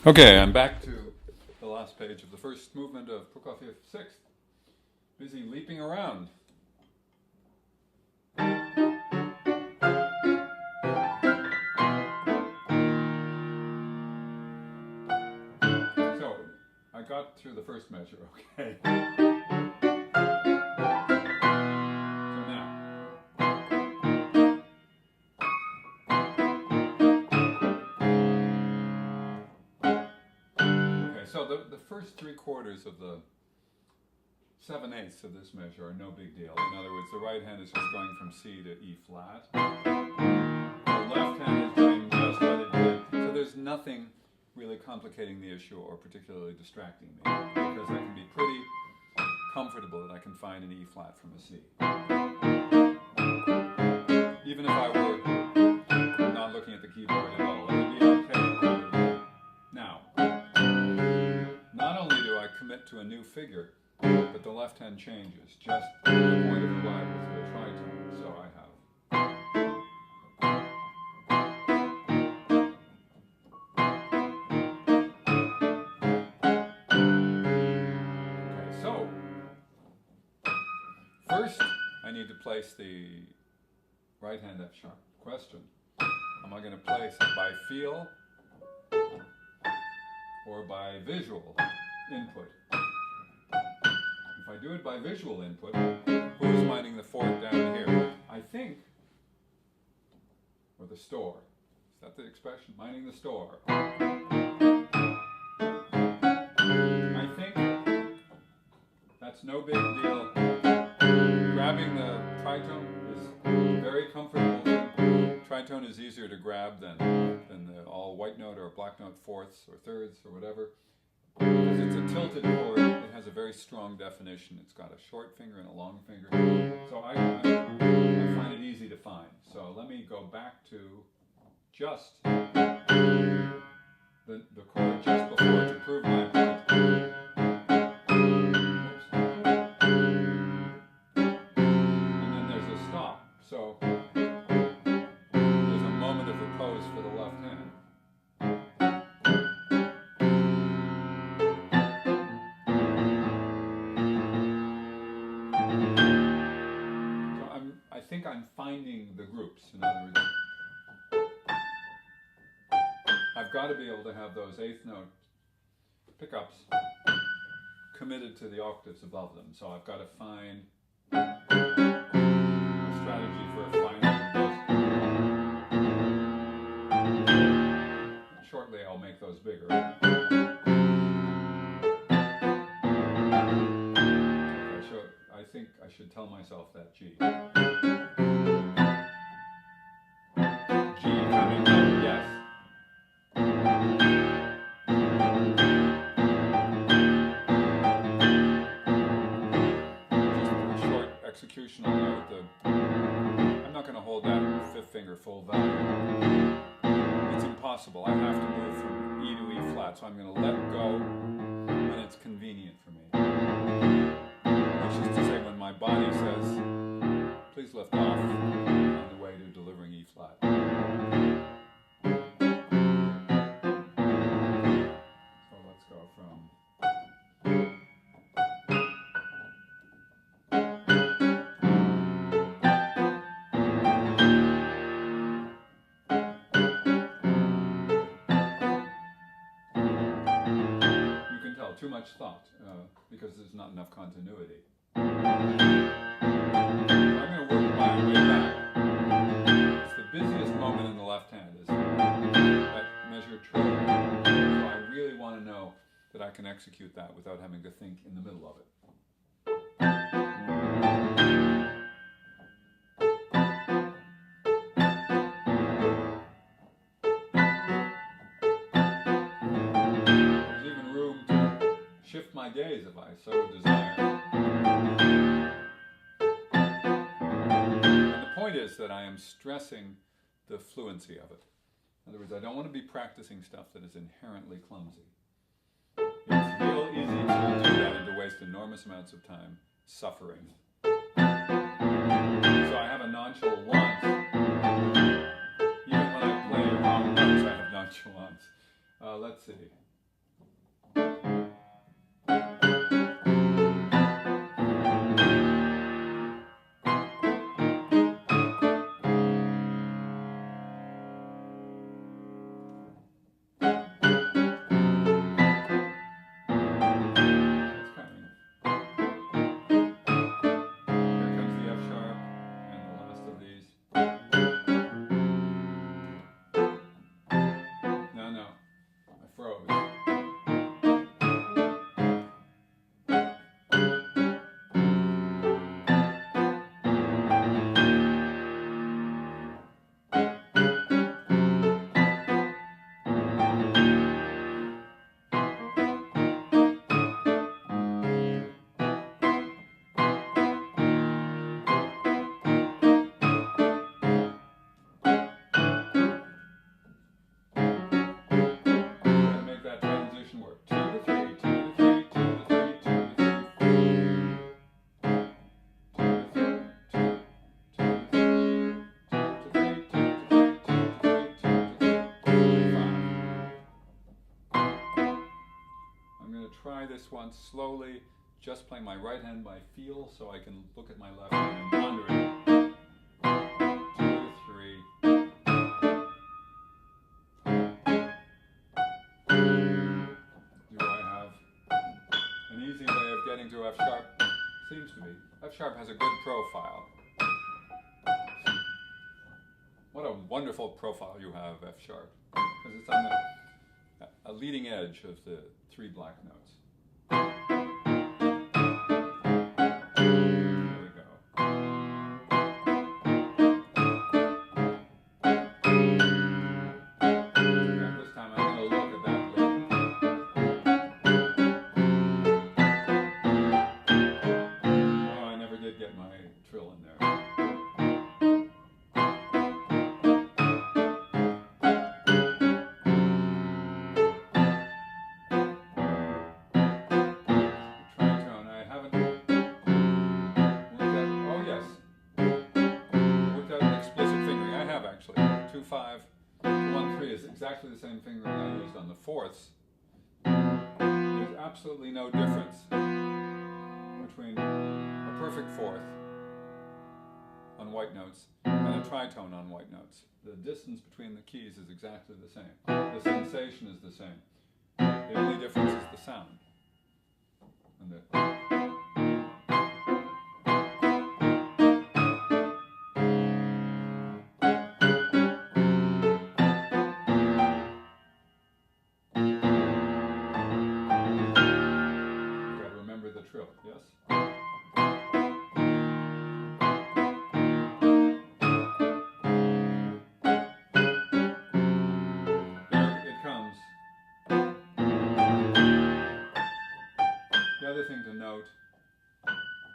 Okay, I'm back to the last page of the first movement of Prokofiev Sixth. Busy leaping around. So, I got through the first measure, okay. So the first 3/4 of the 7/8 of this measure are no big deal. In other words, the right hand is just going from C to E flat. The left hand is doing just what it did. So there's nothing really complicating the issue or particularly distracting me, because I can be pretty comfortable that I can find an E flat from a C. Even if I were not looking at the keyboard at all, it would be okay. Now, commit to a new figure, but the left hand changes just to the point of arrival through a tritone. So I have. Okay, so first I need to place the right hand F sharp. Question: am I going to place it by feel or by visual input? If I do it by visual input, who's minding the fourth down here? I think, or the store. Is that the expression? Minding the store. I think that's no big deal. Grabbing the tritone is very comfortable. Tritone is easier to grab than the all white note or black note fourths or thirds or whatever. Because it's a tilted chord, it has a very strong definition. It's got a short finger and a long finger. So I find it easy to find. So let me go back to just the chord just before to prove my point. Oops. And then there's a stop. So there's a moment of repose for the left hand. I think I'm finding the groups. In other words, I've got to be able to have those eighth note pickups committed to the octaves above them. So I've got to find a strategy for finding those. Shortly I'll make those bigger. I think I should tell myself that G. G coming up, yes. Just a short executional note. I'm not going to hold that fifth finger full value. It's impossible. I have to move from E to E flat, so I'm going to let go when it's convenient for me. Which is to say, when my body says, please lift off on the way to delivering E flat. So let's go from. You can tell, too much thought, because there's not enough continuity. I'm going to work my way back. It's the busiest moment in the left hand, is that measure trill. So I really want to know that I can execute that without having to think in the middle of it. There's even room to shift my gaze if I so desire. The point is that I am stressing the fluency of it. In other words, I don't want to be practicing stuff that is inherently clumsy. It's real easy to do that and to waste enormous amounts of time suffering. So I have a nonchalance. Even when I play wrong notes, I have nonchalance. Let's see. Try this one slowly, just playing my right hand by feel so I can look at my left hand and ponder it. 2, 3. Do I have an easy way of getting to F sharp? Seems to be. F sharp has a good profile. What a wonderful profile you have, F sharp, because it's on a leading edge of the 3 black notes. Exactly the same fingering I used on the fourths. There's absolutely no difference between a perfect fourth on white notes and a tritone on white notes. The distance between the keys is exactly the same. The sensation is the same. The only difference is the sound. And trill, yes? There it comes. The other thing to note,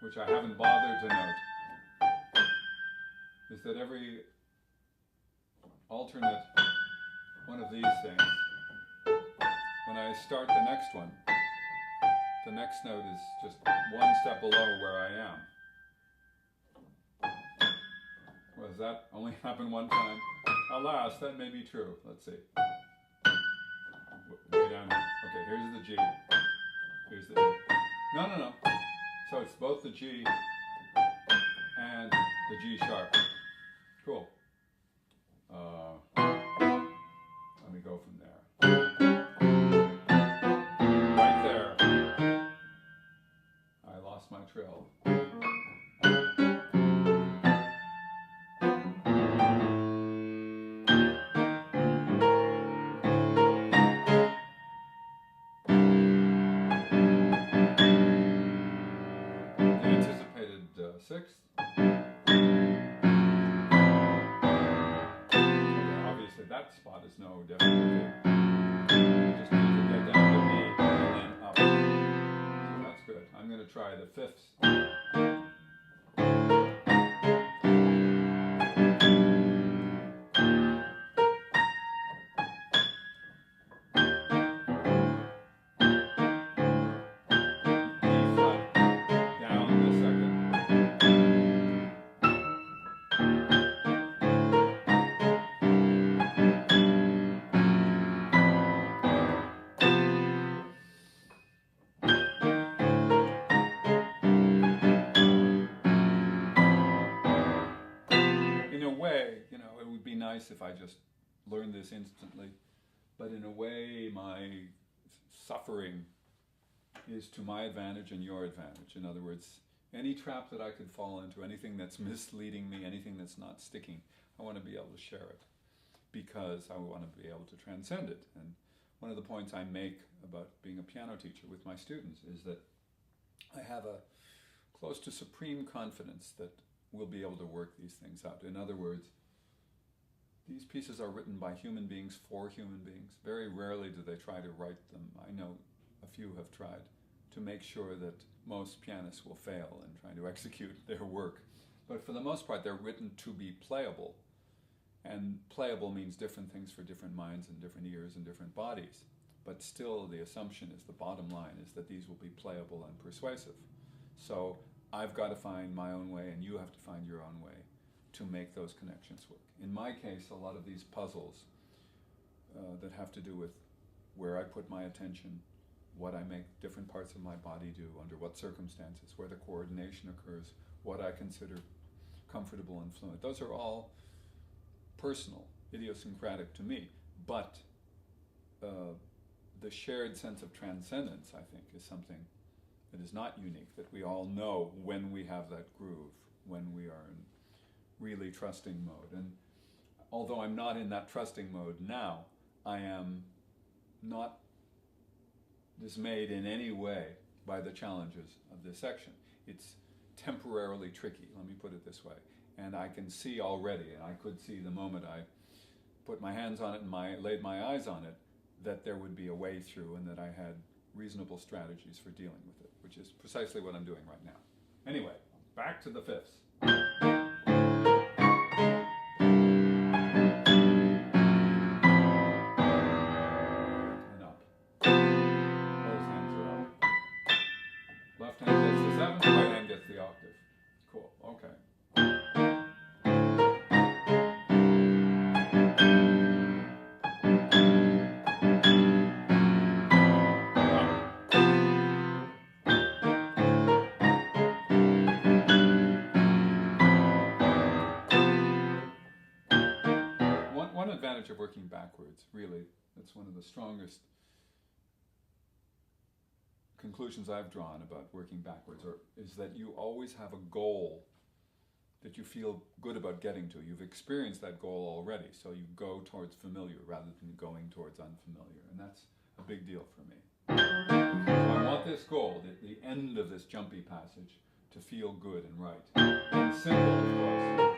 which I haven't bothered to note, is that every alternate one of these things, when I start the next one, the next note is just one step below where I am. Was that only happened one time? Alas, that may be true. Let's see. Way down here. Okay, here's the G. Here's the E. No. So it's both the G and the G sharp. Cool. Let me go from there. My trill. The anticipated sixth. Okay, obviously that spot is no different. You just need to get down to B and then up. So that's good. I'm going to try the fifth. if I just learned this instantly, but in a way my suffering is to my advantage and your advantage. In other words, any trap that I could fall into, anything that's misleading me, anything that's not sticking, I want to be able to share it because I want to be able to transcend it. And one of the points I make about being a piano teacher with my students is that I have a close to supreme confidence that we'll be able to work these things out. In other words, these pieces are written by human beings for human beings. Very rarely do they try to write them. I know a few have tried to make sure that most pianists will fail in trying to execute their work. But for the most part, they're written to be playable. And playable means different things for different minds and different ears and different bodies. But still, the assumption is, the bottom line is that these will be playable and persuasive. So I've got to find my own way, and you have to find your own way to make those connections work. In my case, a lot of these puzzles that have to do with where I put my attention, what I make different parts of my body do, under what circumstances, where the coordination occurs, what I consider comfortable and fluent. Those are all personal, idiosyncratic to me, but the shared sense of transcendence, I think, is something that is not unique, that we all know when we have that groove, when we are in really trusting mode. And although I'm not in that trusting mode now, I am not dismayed in any way by the challenges of this section. It's temporarily tricky, let me put it this way. And I can see already, and I could see the moment I put my hands on it and laid my eyes on it, that there would be a way through and that I had reasonable strategies for dealing with it, which is precisely what I'm doing right now. Anyway, back to the fifths. And up. Those hands are up. Left hand gets the seventh, right hand gets the octave. Cool, okay. One advantage of working backwards, really, that's one of the strongest conclusions I've drawn about working backwards, is that you always have a goal that you feel good about getting to. You've experienced that goal already, so you go towards familiar rather than going towards unfamiliar, and that's a big deal for me. So I want this goal, the end of this jumpy passage, to feel good and right. And simple, of course.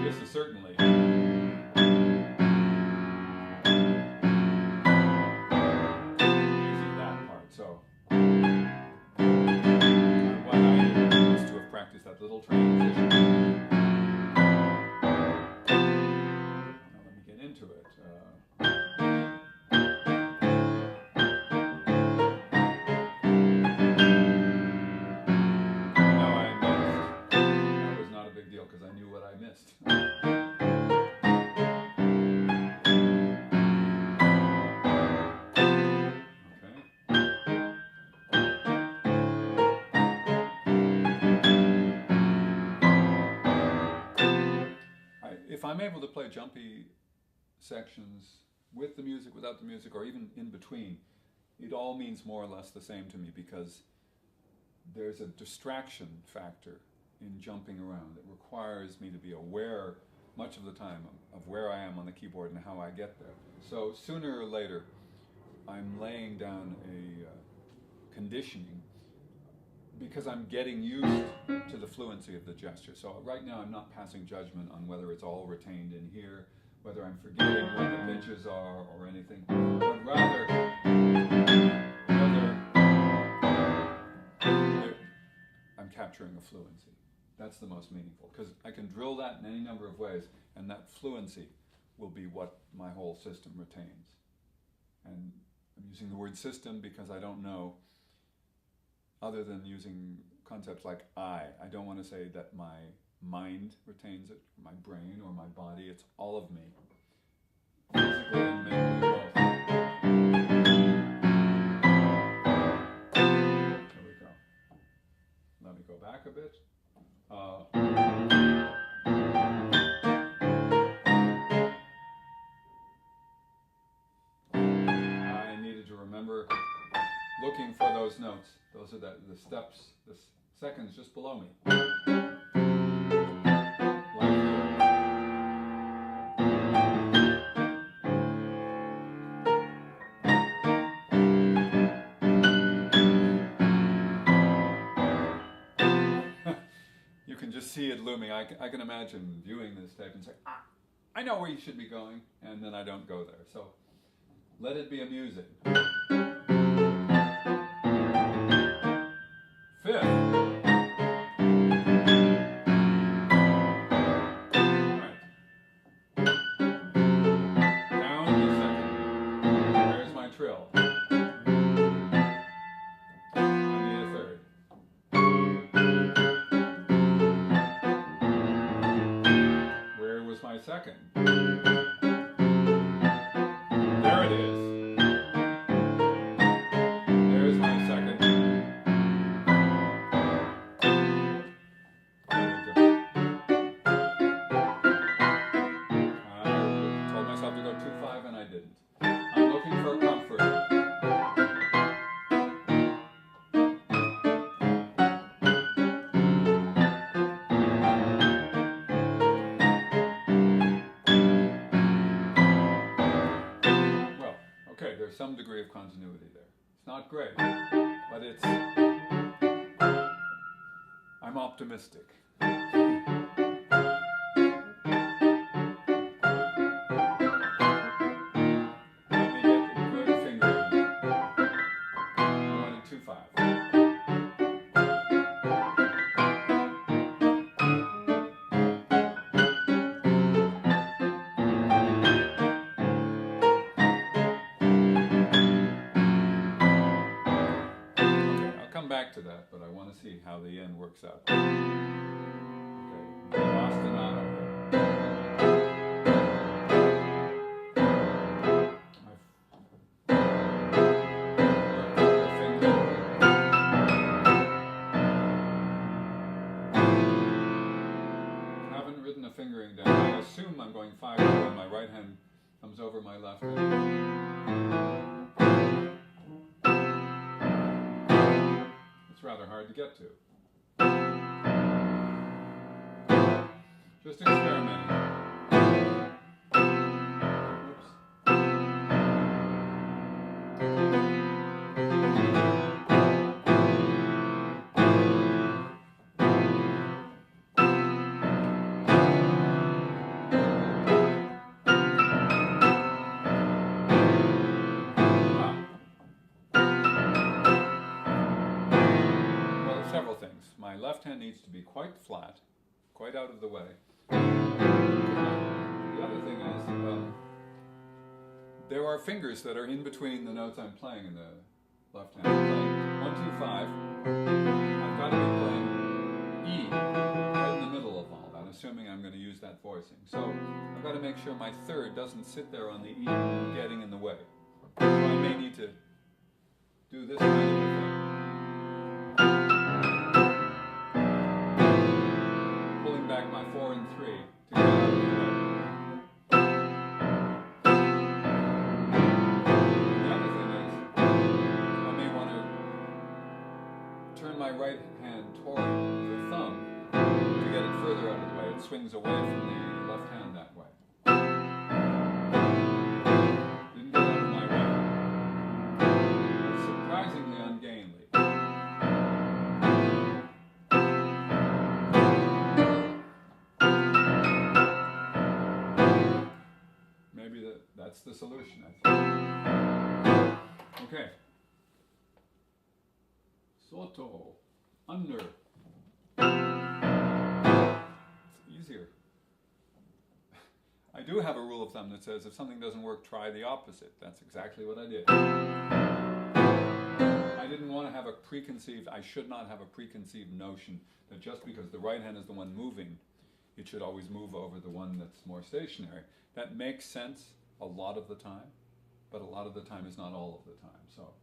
This is certainly so what I need is to have practiced that little transition. Now let me get into it. Now I missed. That was not a big deal because I knew what I missed. If I'm able to play jumpy sections with the music, without the music, or even in between, it all means more or less the same to me because there's a distraction factor in jumping around that requires me to be aware much of the time of where I am on the keyboard and how I get there. So sooner or later, I'm laying down a conditioning because I'm getting used to the fluency of the gesture. So right now I'm not passing judgment on whether it's all retained in here, whether I'm forgetting what the pitches are or anything, but rather I'm capturing a fluency. That's the most meaningful, because I can drill that in any number of ways, and that fluency will be what my whole system retains. And I'm using the word system because I don't know, other than using concepts like I don't want to say that my mind retains it, or my brain, or my body. It's all of me, physically and mentally both. There we go. Let me go go back a bit. I needed to remember looking for those notes. Those are the steps, the seconds just below me. You can just see it looming. I can imagine viewing this tape and say, I know where you should be going, and then I don't go there. So let it be amusing. Fifth. Right. Down the second. There's my trill. I need a third. Where was my second? There it is. There's my second. I told myself to go 2-5 and I didn't. I'm looking for comfort. Well, okay, there's some degree of continuity there. It's not great, but I'm optimistic. Back to that, but I want to see how the end works out. Okay, ostinato. I haven't written a fingering down. I assume I'm going 5-2 and my right hand comes over my left hand. Rather hard to get to. Just experimenting. Oops. Several things. My left hand needs to be quite flat, quite out of the way. The other thing is, there are fingers that are in between the notes I'm playing in the left hand. I'm playing 1, 2, 5. I've got to be playing E right in the middle of all that, assuming I'm going to use that voicing. So I've got to make sure my third doesn't sit there on the E getting in the way. So I may need to do this kind of a thing. Back my 4 and 3 to get out of the way. The other thing is, I may want to turn my right hand toward the thumb to get it further out of the way. It swings away from the left hand that way. Didn't get out of my way. It's surprisingly ungainly. That's the solution, I think. Okay. Sotto. Under. It's easier. I do have a rule of thumb that says if something doesn't work, try the opposite. That's exactly what I did. I didn't want to have a preconceived, I should not have a preconceived notion that just because the right hand is the one moving, it should always move over the one that's more stationary. That makes sense a lot of the time, but a lot of the time is not all of the time. So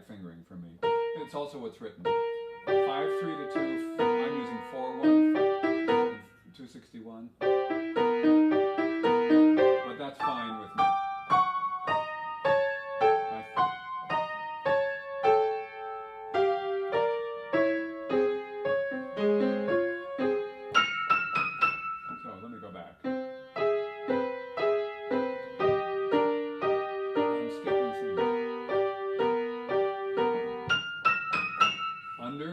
right fingering for me. It's also what's written. 5-3 to 2. I'm using 4-1, 261. But that's fine with me. So let me go back. I'm skipping C. Under.